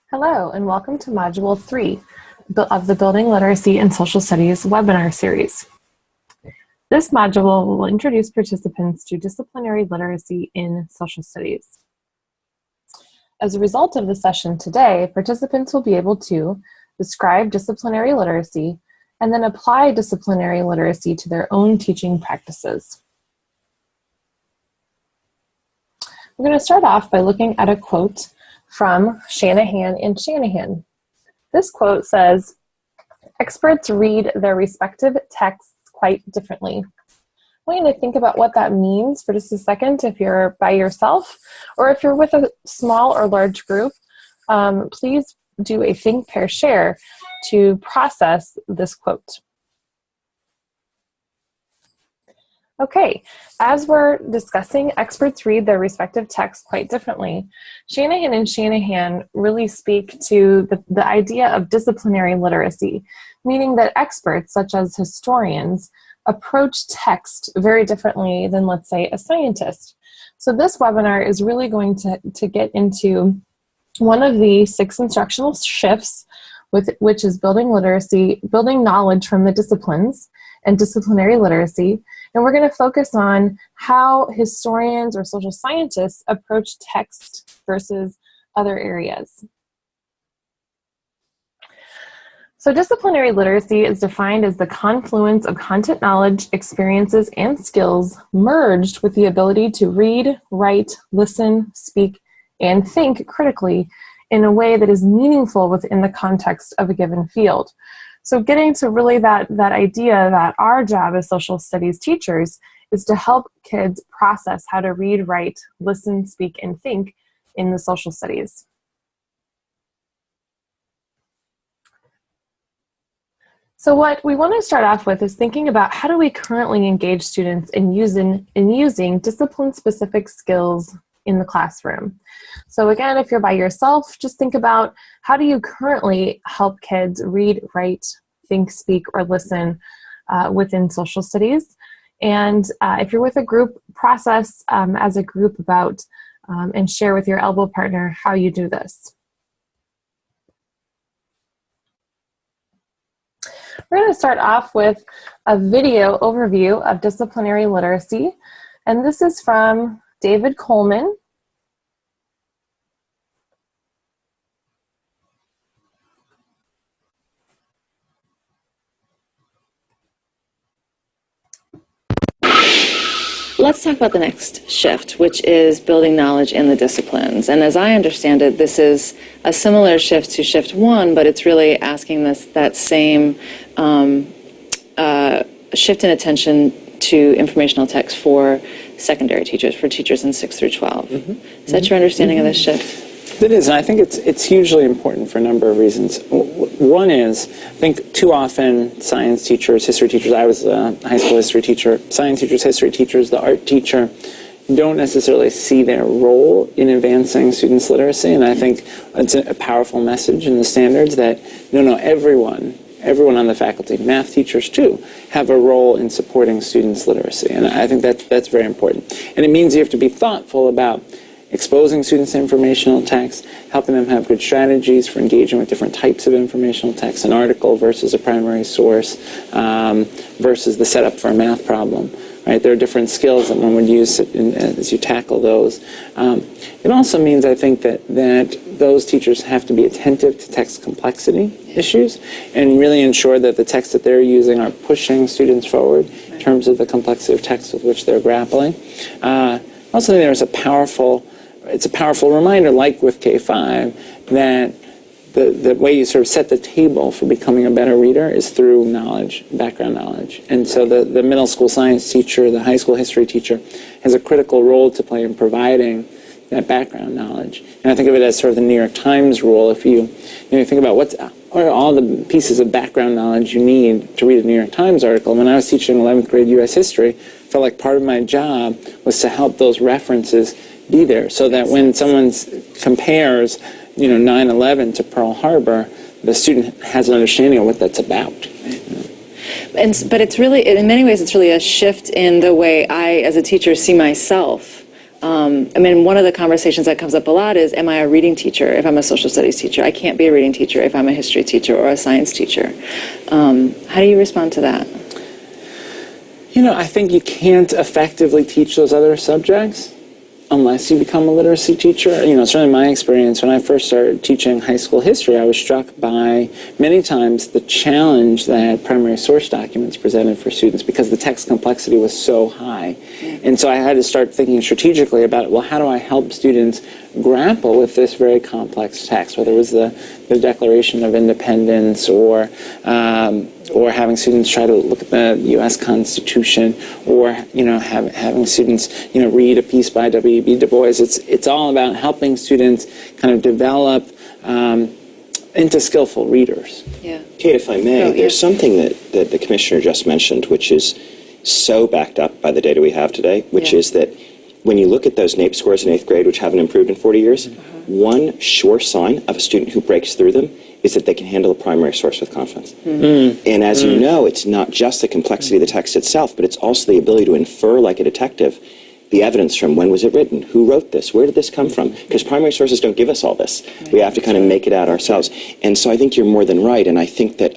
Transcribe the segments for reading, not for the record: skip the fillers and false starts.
Hello, and welcome to Module 3 of the Building Literacy and Social Studies webinar series. This module will introduce participants to disciplinary literacy in social studies. As a result of the session today, participants will be able to describe disciplinary literacy and then apply disciplinary literacy to their own teaching practices. We're going to start off by looking at a quote from Shanahan and Shanahan. This quote says, "Experts read their respective texts quite differently." I want you to think about what that means for just a second if you're by yourself or if you're with a small or large group. Please do a think, pair, share to process this quote. Okay, as we're discussing, experts read their respective texts quite differently. Shanahan and Shanahan really speak to the idea of disciplinary literacy, meaning that experts, such as historians, approach text very differently than, let's say, a scientist. So this webinar is really going to get into one of the 6 instructional shifts, which is building literacy, building knowledge from the disciplines, and disciplinary literacy. And we're going to focus on how historians or social scientists approach text versus other areas. So disciplinary literacy is defined as the confluence of content knowledge, experiences, and skills merged with the ability to read, write, listen, speak, and think critically in a way that is meaningful within the context of a given field. So getting to really that idea that our job as social studies teachers is to help kids process how to read, write, listen, speak, and think in the social studies. So what we want to start off with is thinking about how do we currently engage students in using discipline-specific skills in the classroom. So again, if you're by yourself, just think about how do you currently help kids read, write, think, speak, or listen within social studies. And if you're with a group, process as a group about and share with your elbow partner how you do this. We're going to start off with a video overview of disciplinary literacy. And this is from David Coleman. Let's talk about the next shift, which is building knowledge in the disciplines. And as I understand it, this is a similar shift to shift 1, but it's really asking that same shift in attention to informational text for secondary teachers, for teachers in 6 through 12. Is that your understanding of this shift? It is, and I think it's hugely important for a number of reasons. One is, I think too often science teachers, history teachers, I was a high school history teacher, science teachers, history teachers, the art teacher, don't necessarily see their role in advancing students' literacy, and I think it's a powerful message in the standards that, no, everyone on the faculty, math teachers too, have a role in supporting students' literacy, and I think that's very important. And it means you have to be thoughtful about exposing students to informational text, helping them have good strategies for engaging with different types of informational text, an article versus a primary source, versus the setup for a math problem. Right? There are different skills that one would use as you tackle those. It also means, I think, that those teachers have to be attentive to text complexity issues and really ensure that the texts that they're using are pushing students forward in terms of the complexity of text with which they're grappling. Also, there's it's a powerful reminder, like with K-5, that the way you sort of set the table for becoming a better reader is through knowledge, background knowledge. And so the middle school science teacher, the high school history teacher, has a critical role to play in providing that background knowledge. And I think of it as sort of the New York Times rule. If you think about what are all the pieces of background knowledge you need to read a New York Times article. When I was teaching 11th grade U.S. history, I felt like part of my job was to help those references be there so that when someone compares 9/11 to Pearl Harbor, the student has an understanding of what that's about. But it's really, in many ways, it's really a shift in the way I, as a teacher, see myself I mean, one of the conversations that comes up a lot is, am I a reading teacher if I'm a social studies teacher? I can't be a reading teacher if I'm a history teacher or a science teacher. How do you respond to that? You know, I think you can't effectively teach those other subjects unless you become a literacy teacher. You know, certainly my experience when I first started teaching high school history, I was struck by many times the challenge that primary source documents presented for students because the text complexity was so high. And so I had to start thinking strategically about, well, how do I help students grapple with this very complex text, whether it was the Declaration of Independence or having students try to look at the U.S. Constitution, or having students read a piece by W.E.B. Du Bois. It's all about helping students kind of develop into skillful readers. Yeah. Kate, if I may, there's something that the commissioner just mentioned, which is so backed up by the data we have today, which is that when you look at those NAEP scores in 8th grade, which haven't improved in 40 years, one sure sign of a student who breaks through them is that they can handle a primary source with confidence. And as you know, it's not just the complexity of the text itself, but it's also the ability to infer, like a detective, the evidence from when was it written, who wrote this, where did this come from? Because primary sources don't give us all this. We have to kind of make it out ourselves. And so I think you're more than right, and I think that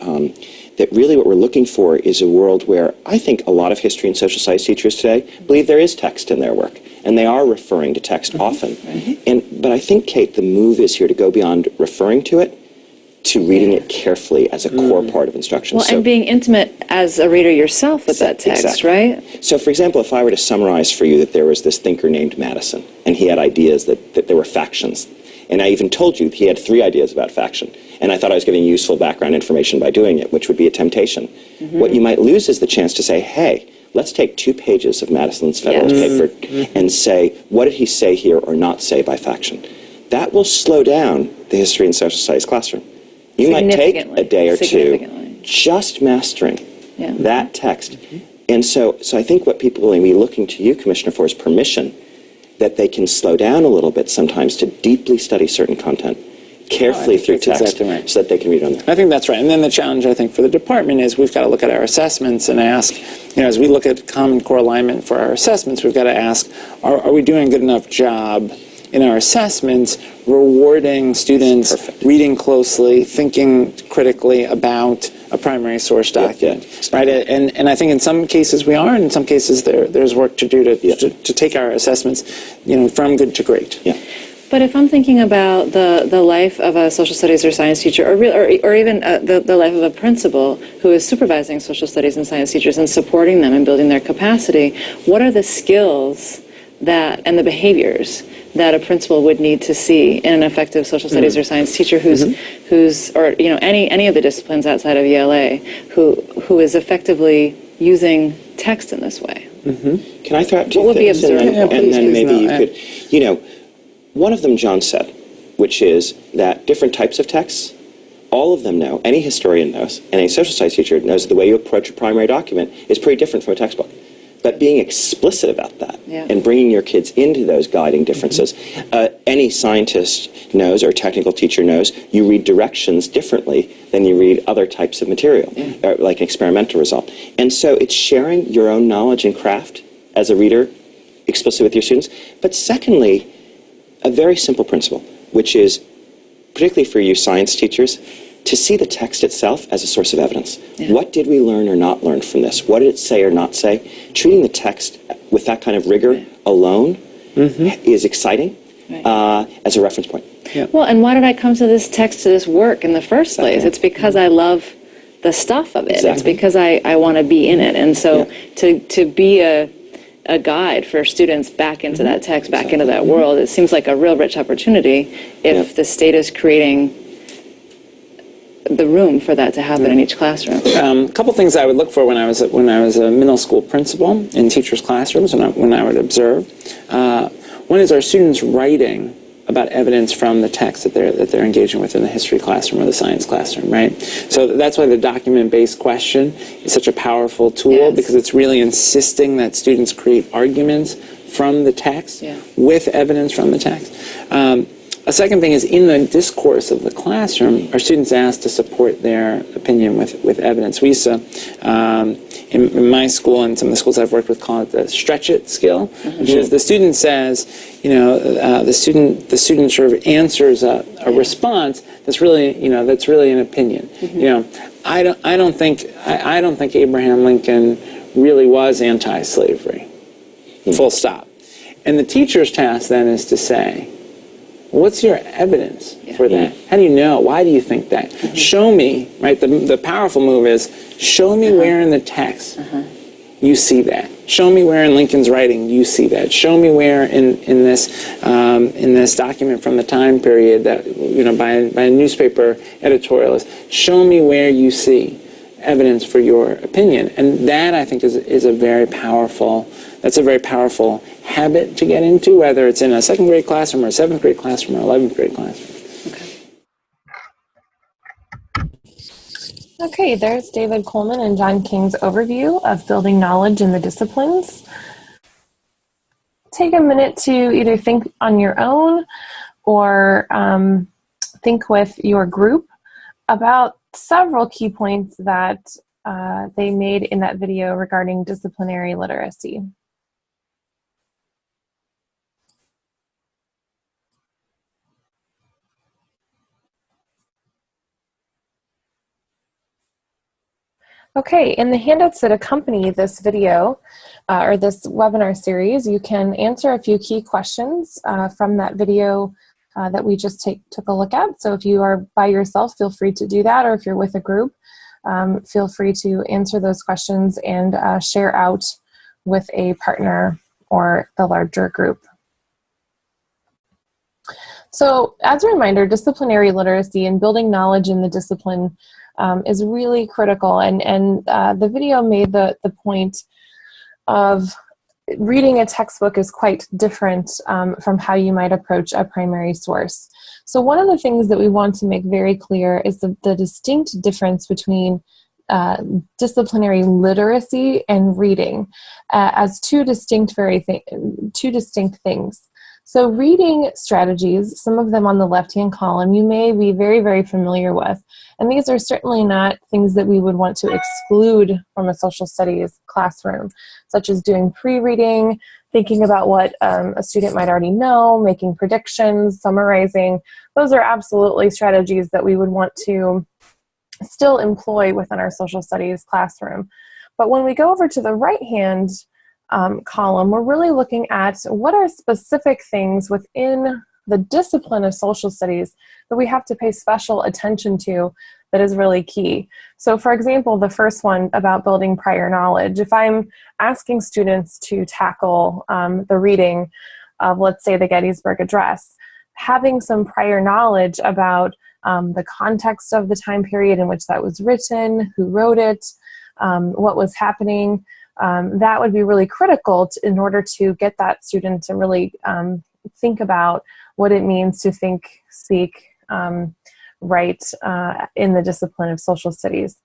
that really what we're looking for is a world where I think a lot of history and social science teachers today believe there is text in their work, and they are referring to text often. But I think, Kate, the move is here to go beyond referring to it to reading it carefully as a core part of instruction. Well, and being intimate as a reader yourself with that text, right? So, for example, if I were to summarize for you that there was this thinker named Madison, and he had ideas that there were factions, and I even told you he had 3 ideas about faction, and I thought I was giving useful background information by doing it, which would be a temptation. What you might lose is the chance to say, hey, let's take 2 pages of Madison's Federalist paper and say, what did he say here or not say by faction? That will slow down the history and social studies classroom. You might take a day or 2 just mastering that text. And so I think what people will be looking to you, Commissioner, for is permission that they can slow down a little bit sometimes to deeply study certain content carefully through text so that they can read on there. I think that's right. And then the challenge, I think, for the department is we've got to look at our assessments and ask, as we look at Common Core alignment for our assessments, we've got to ask, are we doing a good enough job in our assessments rewarding students reading closely, thinking critically about a primary source document, right? And I think in some cases we are, and in some cases there's work to do to take our assessments, from good to great. But if I'm thinking about the life of a social studies or science teacher, or even the life of a principal who is supervising social studies and science teachers and supporting them and building their capacity, what are the skills and the behaviors that a principal would need to see in an effective social studies or science teacher who's any of the disciplines outside of ELA who is effectively using text in this way? Can I throw out 2 things? What would be observable? And then maybe you could, one of them John said, which is that different types of texts, all of them know, any historian knows, and any social science teacher knows that the way you approach a primary document is pretty different from a textbook. But being explicit about that and bringing your kids into those guiding differences. Any scientist knows, or technical teacher knows, you read directions differently than you read other types of material, like an experimental result. And so it's sharing your own knowledge and craft as a reader explicitly with your students. But secondly, a very simple principle, which is, particularly for you science teachers, to see the text itself as a source of evidence. What did we learn or not learn from this? What did it say or not say? Treating the text with that kind of rigor alone is exciting as a reference point. Well, and why did I come to this text, to this work in the first place? It's because I love the stuff of it. It's because I want to be in it. And so to be a guide for students back into that text, back into that world, it seems like a real rich opportunity if the state is creating the room for that to happen in each classroom. A couple things I would look for when I was a middle school principal in teachers' classrooms when I would observe. One is, our students writing about evidence from the text that they're engaging with in the history classroom or the science classroom, right? So that's why the document-based question is such a powerful tool, because it's really insisting that students create arguments from the text with evidence from the text. A second thing is, in the discourse of the classroom, are students asked to support their opinion with evidence? We used to, in my school and some of the schools I've worked with call it the stretch it skill, which is the student says, the student sort of answers a response that's really, that's really an opinion. I don't think Abraham Lincoln really was anti-slavery. Full stop. And the teacher's task then is to say, what's your evidence for that? How do you know? Why do you think that? Show me, right? The powerful move is, show me where in the text you see that. Show me where in Lincoln's writing you see that. Show me where in this document from the time period that, by a newspaper editorialist, show me where you see evidence for your opinion. And that, I think, is a very powerful habit to get into, whether it's in a second grade classroom or a seventh grade classroom or 11th grade classroom. Okay, there's David Coleman and John King's overview of building knowledge in the disciplines. Take a minute to either think on your own or think with your group about several key points that they made in that video regarding disciplinary literacy. Okay, in the handouts that accompany this video or this webinar series, you can answer a few key questions from that video that we just took a look at. So if you are by yourself, feel free to do that, or if you're with a group, feel free to answer those questions and share out with a partner or the larger group. So as a reminder, disciplinary literacy and building knowledge in the discipline is really critical, and the video made the point of reading a textbook is quite different from how you might approach a primary source. So one of the things that we want to make very clear is the distinct difference between disciplinary literacy and reading as two distinct things. So reading strategies, some of them on the left-hand column, you may be very, very familiar with. And these are certainly not things that we would want to exclude from a social studies classroom, such as doing pre-reading, thinking about what a student might already know, making predictions, summarizing. Those are absolutely strategies that we would want to still employ within our social studies classroom. But when we go over to the right-hand column, we're really looking at what are specific things within the discipline of social studies that we have to pay special attention to that is really key. So for example, the first one about building prior knowledge, if I'm asking students to tackle the reading of, let's say, the Gettysburg Address, having some prior knowledge about the context of the time period in which that was written, who wrote it, what was happening, that would be really critical in order to get that student to really think about what it means to think, speak, write in the discipline of social studies.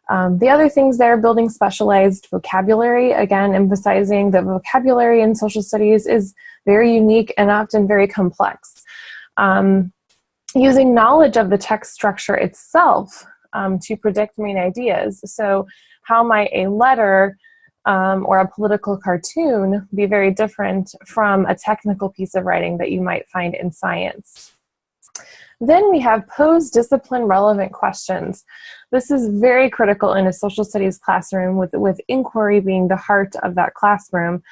The other things there, building specialized vocabulary, again, emphasizing that vocabulary in social studies is very unique and often very complex. Using knowledge of the text structure itself to predict main ideas. So how might a letter or a political cartoon be very different from a technical piece of writing that you might find in science? Then we have pose discipline relevant questions. This is very critical in a social studies classroom with inquiry being the heart of that classroom,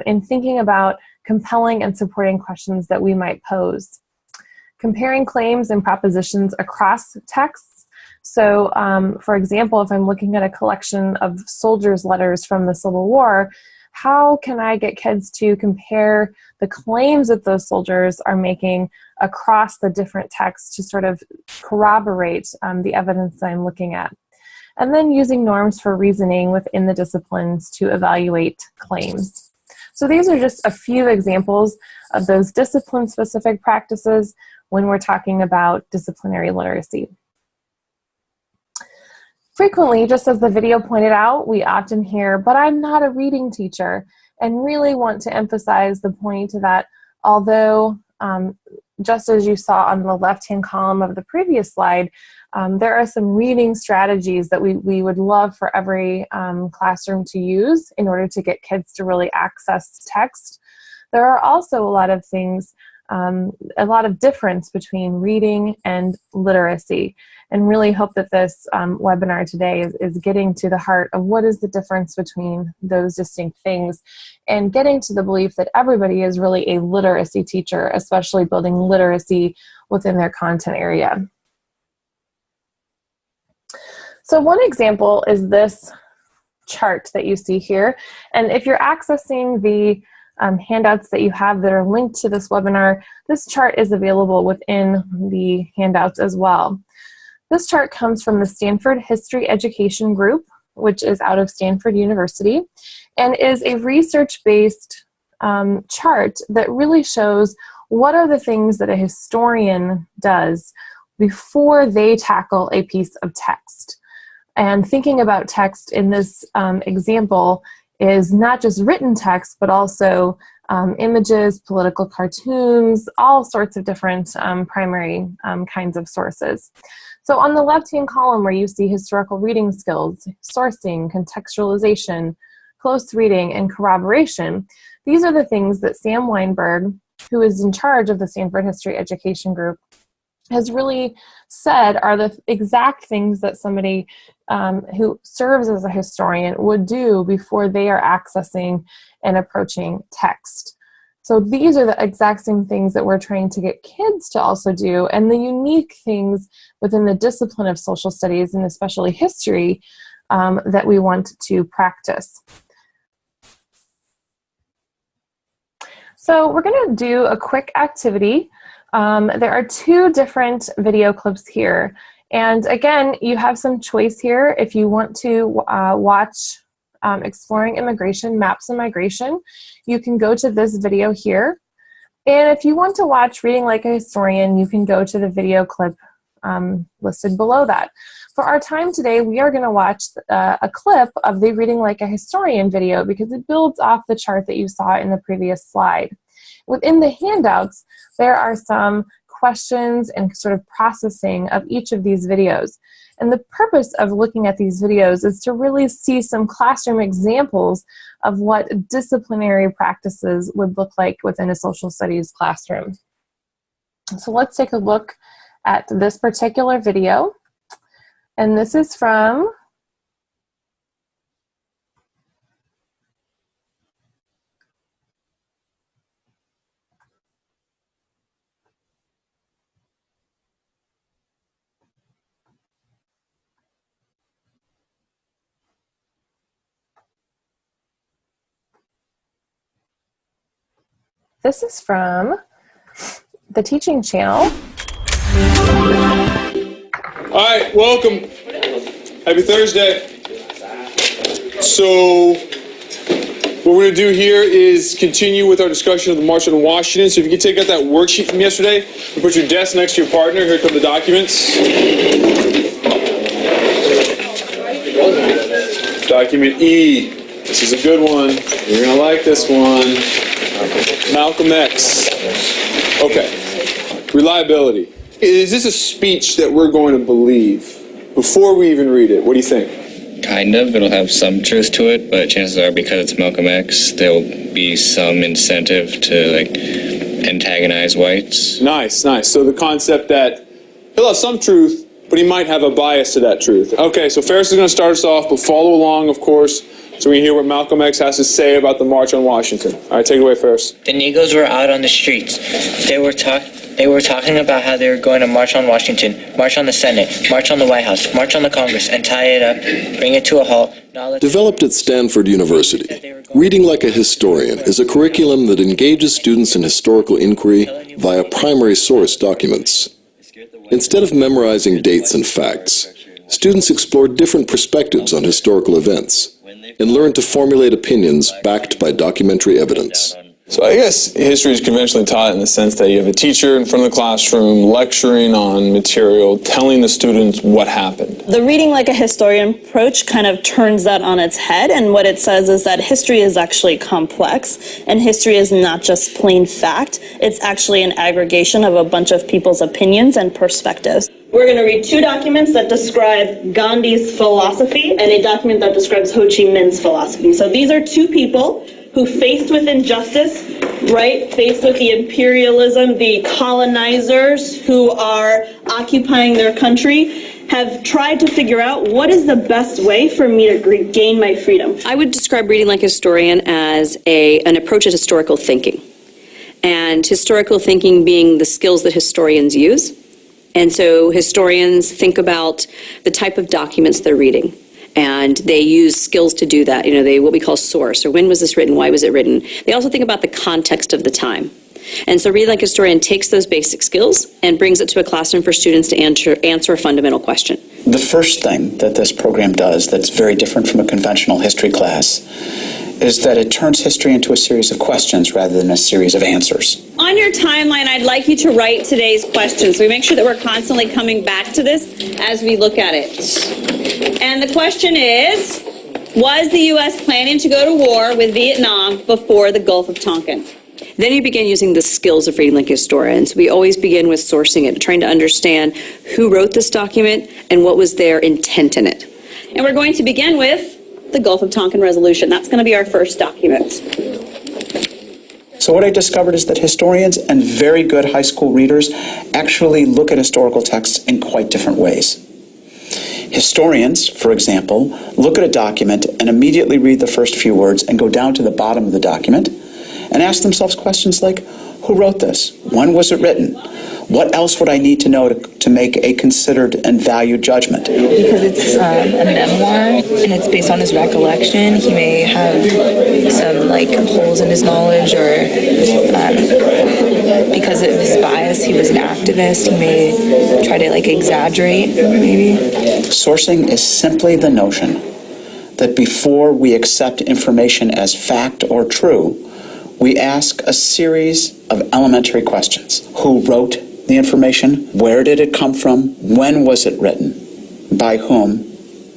in thinking about compelling and supporting questions that we might pose. Comparing claims and propositions across texts. So, for example, if I'm looking at a collection of soldiers' letters from the Civil War, how can I get kids to compare the claims that those soldiers are making across the different texts to sort of corroborate the evidence that I'm looking at? And then using norms for reasoning within the disciplines to evaluate claims. So these are just a few examples of those discipline-specific practices when we're talking about disciplinary literacy. Frequently, just as the video pointed out, we often hear, but I'm not a reading teacher, and really want to emphasize the point that although just as you saw on the left-hand column of the previous slide, there are some reading strategies that we would love for every classroom to use in order to get kids to really access text. There are also a lot of things, a lot of difference between reading and literacy, and really hope that this webinar today is getting to the heart of what is the difference between those distinct things, and getting to the belief that everybody is really a literacy teacher, especially building literacy within their content area. So one example is this chart that you see here, and if you're accessing the handouts that you have that are linked to this webinar, this chart is available within the handouts as well. This chart comes from the Stanford History Education Group, which is out of Stanford University, and is a research-based chart that really shows what are the things that a historian does before they tackle a piece of text. And thinking about text in this example is not just written text, but also images, political cartoons, all sorts of different primary kinds of sources. So on the left-hand column where you see historical reading skills, sourcing, contextualization, close reading, and corroboration, these are the things that Sam Weinberg, who is in charge of the Stanford History Education Group, has really said are the exact things that somebody who serves as a historian would do before they are accessing and approaching text. So these are the exact same things that we're trying to get kids to also do, and the unique things within the discipline of social studies, and especially history, that we want to practice. So we're going to do a quick activity. There are two different video clips here. And again, you have some choice here. If you want to watch Exploring Immigration, Maps and Migration, you can go to this video here. And if you want to watch Reading Like a Historian, you can go to the video clip listed below that. For our time today, we are going to watch a clip of the Reading Like a Historian video because it builds off the chart that you saw in the previous slide. Within the handouts, there are some questions and sort of processing of each of these videos. And the purpose of looking at these videos is to really see some classroom examples of what disciplinary practices would look like within a social studies classroom. So let's take a look at this particular video. And this is from the Teaching Channel. All right, welcome. Happy Thursday. So what we're going to do here is continue with our discussion of the March on Washington. So if you can take out that worksheet from yesterday and put your desk next to your partner. Here come the documents. Document E. This is a good one. You're going to like this one. Malcolm X. Okay. Reliability. Is this a speech that we're going to believe before we even read it? What do you think? Kind of. It'll have some truth to it, but chances are because it's Malcolm X, there'll be some incentive to, like, antagonize whites. Nice, nice. So the concept that he'll have some truth, but he might have a bias to that truth. Okay, so Ferris is going to start us off, but follow along, of course. So we can hear what Malcolm X has to say about the March on Washington. All right, take it away, Ferris. The Negroes were out on the streets. They were talking about how they were going to march on Washington, march on the Senate, march on the White House, march on the Congress, and tie it up, bring it to a halt. Developed at Stanford University, Reading Like a Historian is a curriculum that engages students in historical inquiry via primary source documents. Instead of memorizing dates and facts, students explore different perspectives on historical events and learn to formulate opinions backed by documentary evidence. So I guess history is conventionally taught in the sense that you have a teacher in front of the classroom lecturing on material, telling the students what happened. The reading like a historian approach kind of turns that on its head, and what it says is that history is actually complex, and history is not just plain fact, it's actually an aggregation of a bunch of people's opinions and perspectives. We're going to read two documents that describe Gandhi's philosophy and a document that describes Ho Chi Minh's philosophy. So these are two people who, faced with injustice, right, faced with the imperialism, the colonizers who are occupying their country, have tried to figure out what is the best way for me to gain my freedom. I would describe reading like a historian as an approach at historical thinking. And historical thinking being the skills that historians use. And so historians think about the type of documents they're reading. And they use skills to do that. You know, they what we call source, or when was this written, why was it written. They also think about the context of the time. And so Reading Like a Historian takes those basic skills and brings it to a classroom for students to answer a fundamental question. The first thing that this program does that's very different from a conventional history class is that it turns history into a series of questions rather than a series of answers. On your timeline, I'd like you to write today's questions. So we make sure that we're constantly coming back to this as we look at it. And the question is, was the U.S. planning to go to war with Vietnam before the Gulf of Tonkin? Then you begin using the skills of reading like a historian. So we always begin with sourcing it, trying to understand who wrote this document and what was their intent in it. And we're going to begin with the Gulf of Tonkin Resolution. That's going to be our first document. So what I discovered is that historians and very good high school readers actually look at historical texts in quite different ways. Historians, for example, look at a document and immediately read the first few words and go down to the bottom of the document and ask themselves questions like, who wrote this? When was it written? What else would I need to know to make a considered and valued judgment? Because it's a memoir and it's based on his recollection, he may have some holes in his knowledge, or because of his bias, he was an activist, he may try to exaggerate, maybe. Sourcing is simply the notion that before we accept information as fact or true, we ask a series of elementary questions. Who wrote the information? Where did it come from? When was it written? By whom?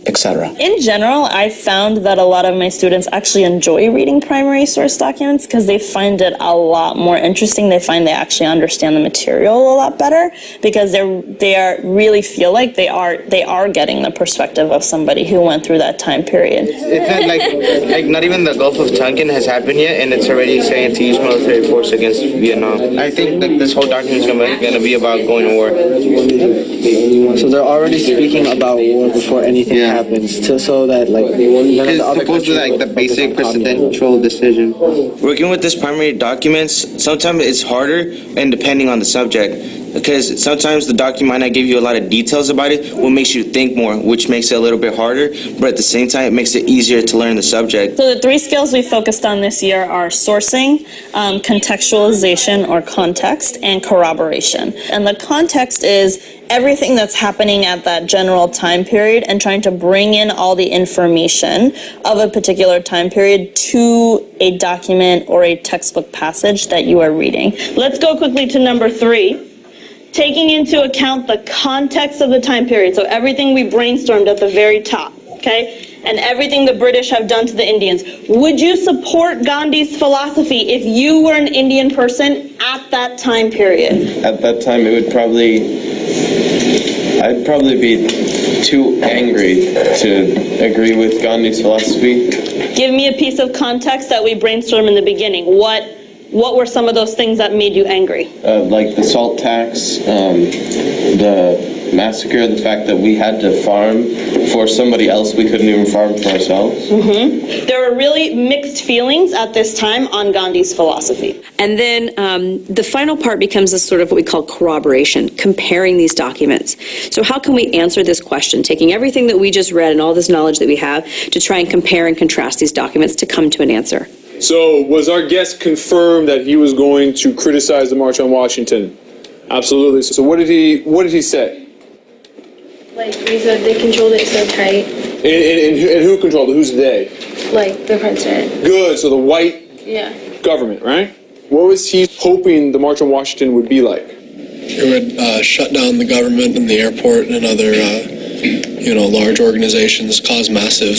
Etc. In general, I found that a lot of my students actually enjoy reading primary source documents because they find it a lot more interesting. They find they actually understand the material a lot better because they really feel like they are getting the perspective of somebody who went through that time period. It's not like not even the Gulf of Tonkin has happened yet, and it's already saying to use military force against Vietnam. I think this whole document is going to be about going to war. So they're already speaking about war before anything happens, so that it's supposed to be the basic presidential decision. Working with this primary documents, sometimes it's harder, and depending on the subject. Because sometimes the document might not give you a lot of details about it, what makes you think more, which makes it a little bit harder, but at the same time, it makes it easier to learn the subject. So the three skills we focused on this year are sourcing, contextualization or context, and corroboration. And the context is everything that's happening at that general time period and trying to bring in all the information of a particular time period to a document or a textbook passage that you are reading. Let's go quickly to number 3. Taking into account the context of the time period, so everything we brainstormed at the very top, okay, and everything the British have done to the Indians. Would you support Gandhi's philosophy if you were an Indian person at that time period? At that time, I'd probably be too angry to agree with Gandhi's philosophy. Give me a piece of context that we brainstormed in the beginning. What were some of those things that made you angry? Like the salt tax, the massacre, the fact that we had to farm for somebody else, we couldn't even farm for ourselves. There were really mixed feelings at this time on Gandhi's philosophy. And then the final part becomes a sort of what we call corroboration, comparing these documents. So how can we answer this question, taking everything that we just read and all this knowledge that we have to try and compare and contrast these documents to come to an answer? So was our guest confirmed that he was going to criticize the March on Washington? Absolutely. So what did he say? He said they controlled it so tight. And who controlled it? Who's they? The president. Good. So the white Yeah. government, right? What was he hoping the March on Washington would be like? It would shut down the government and the airport and other, large organizations, cause massive,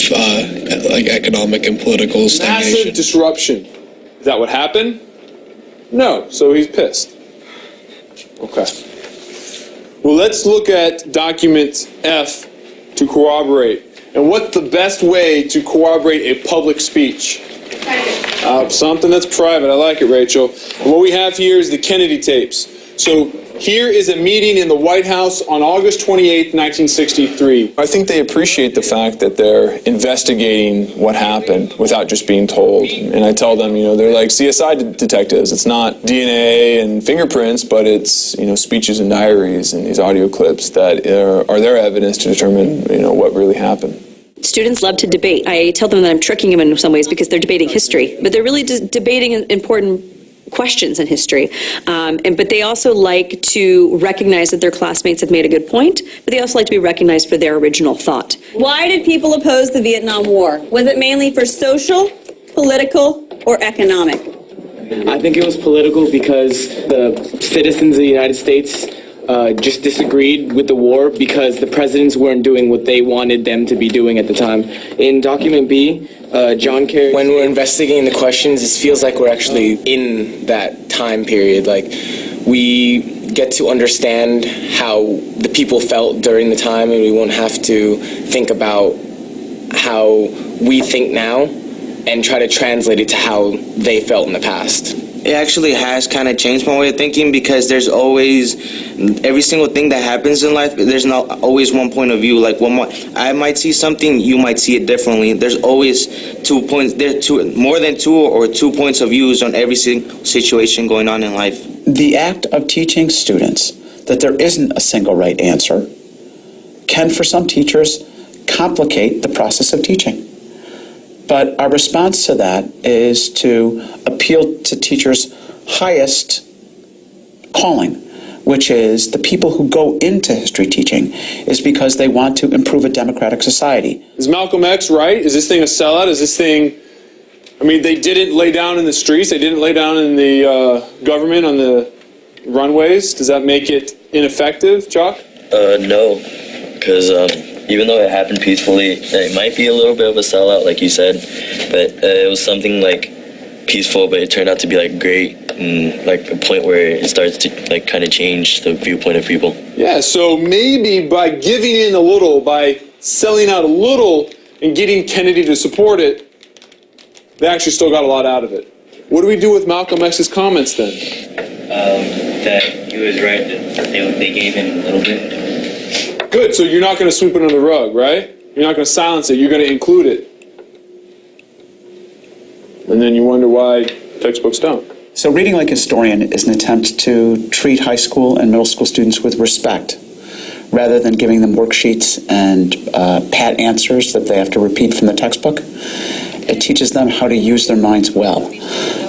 economic and political stagnation. Massive disruption. Is that what happened? No. So he's pissed. Okay. Well, let's look at document F to corroborate. And what's the best way to corroborate a public speech? Something that's private. I like it, Rachel. And what we have here is the Kennedy tapes. So here is a meeting in the White House on August 28, 1963. I think they appreciate the fact that they're investigating what happened without just being told. And I tell them, they're like CSI detectives. It's not DNA and fingerprints, but it's, speeches and diaries and these audio clips that are their evidence to determine, what really happened. Students love to debate. I tell them that I'm tricking them in some ways because they're debating history, but they're really debating important questions in history. But they also like to recognize that their classmates have made a good point, but they also like to be recognized for their original thought. Why did people oppose the Vietnam War? Was it mainly for social, political, or economic? I think it was political because the citizens of the United States just disagreed with the war because the presidents weren't doing what they wanted them to be doing at the time. In document B, John Kerry... When we're investigating the questions, it feels like we're actually in that time period. Like, we get to understand how the people felt during the time, and we won't have to think about how we think now and try to translate it to how they felt in the past. It actually has kind of changed my way of thinking because there's always, every single thing that happens in life, there's not always one point of view. Like I might see something, you might see it differently. There's always 2 points, more than two or 2 points of views on every single situation going on in life. The act of teaching students that there isn't a single right answer can, for some teachers, complicate the process of teaching. But our response to that is to appeal to teachers' highest calling, which is the people who go into history teaching is because they want to improve a democratic society. Is Malcolm X right? Is this thing a sellout? Is this thing... they didn't lay down in the streets. They didn't lay down in the government on the runways. Does that make it ineffective, Chuck? No, because even though it happened peacefully, it might be a little bit of a sellout, like you said, but it was something peaceful, but it turned out to be great, and a point where it starts to kind of change the viewpoint of people. Yeah, so maybe by giving in a little, by selling out a little and getting Kennedy to support it, they actually still got a lot out of it. What do we do with Malcolm X's comments then? That he was right, that they gave in a little bit. Good, so you're not going to sweep it under the rug, right? You're not going to silence it, you're going to include it. And then you wonder why textbooks don't. So Reading Like a Historian is an attempt to treat high school and middle school students with respect, rather than giving them worksheets and pat answers that they have to repeat from the textbook. It teaches them how to use their minds well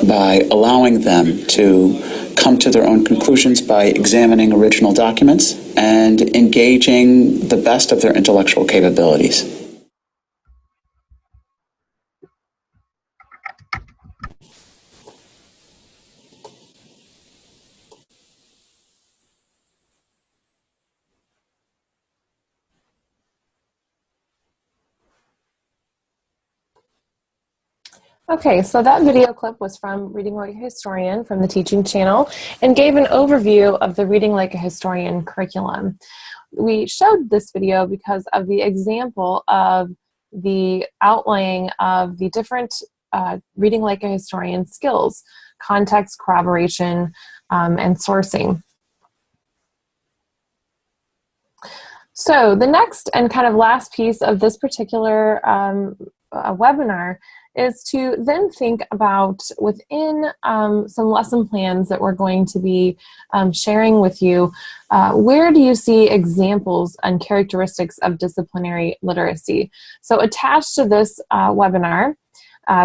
by allowing them to come to their own conclusions by examining original documents and engaging the best of their intellectual capabilities. Okay, so that video clip was from Reading Like a Historian from the Teaching Channel and gave an overview of the Reading Like a Historian curriculum. We showed this video because of the example of the outlaying of the different Reading Like a Historian skills, context, corroboration, and sourcing. So the next and kind of last piece of this particular webinar is to then think about within some lesson plans that we're going to be sharing with you, where do you see examples and characteristics of disciplinary literacy? So attached to this webinar,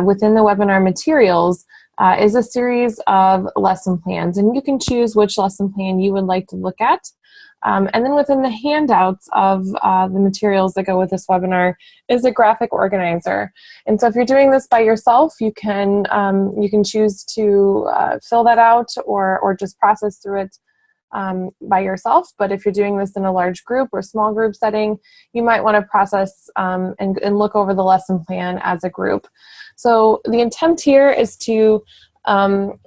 within the webinar materials, is a series of lesson plans, and you can choose which lesson plan you would like to look at. And then within the handouts of the materials that go with this webinar is a graphic organizer. And so if you're doing this by yourself, you can choose to fill that out or just process through it by yourself. But if you're doing this in a large group or small group setting, you might want to process and look over the lesson plan as a group. So the intent here is to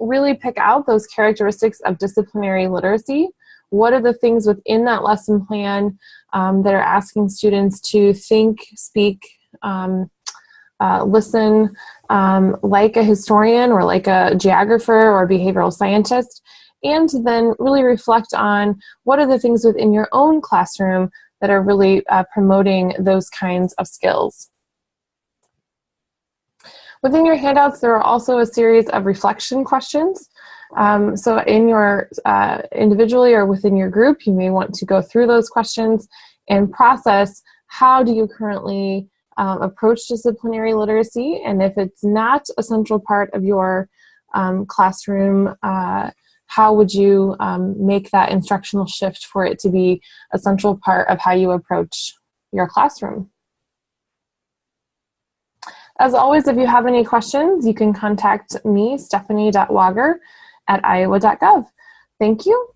really pick out those characteristics of disciplinary literacy. What are the things within that lesson plan that are asking students to think, speak, listen like a historian or like a geographer or behavioral scientist, and then really reflect on what are the things within your own classroom that are really promoting those kinds of skills. Within your handouts, there are also a series of reflection questions. So in your individually or within your group, you may want to go through those questions and process how do you currently approach disciplinary literacy, and if it's not a central part of your classroom, how would you make that instructional shift for it to be a central part of how you approach your classroom? As always, if you have any questions, you can contact me, stephanie.wager@iowa.gov. Thank you.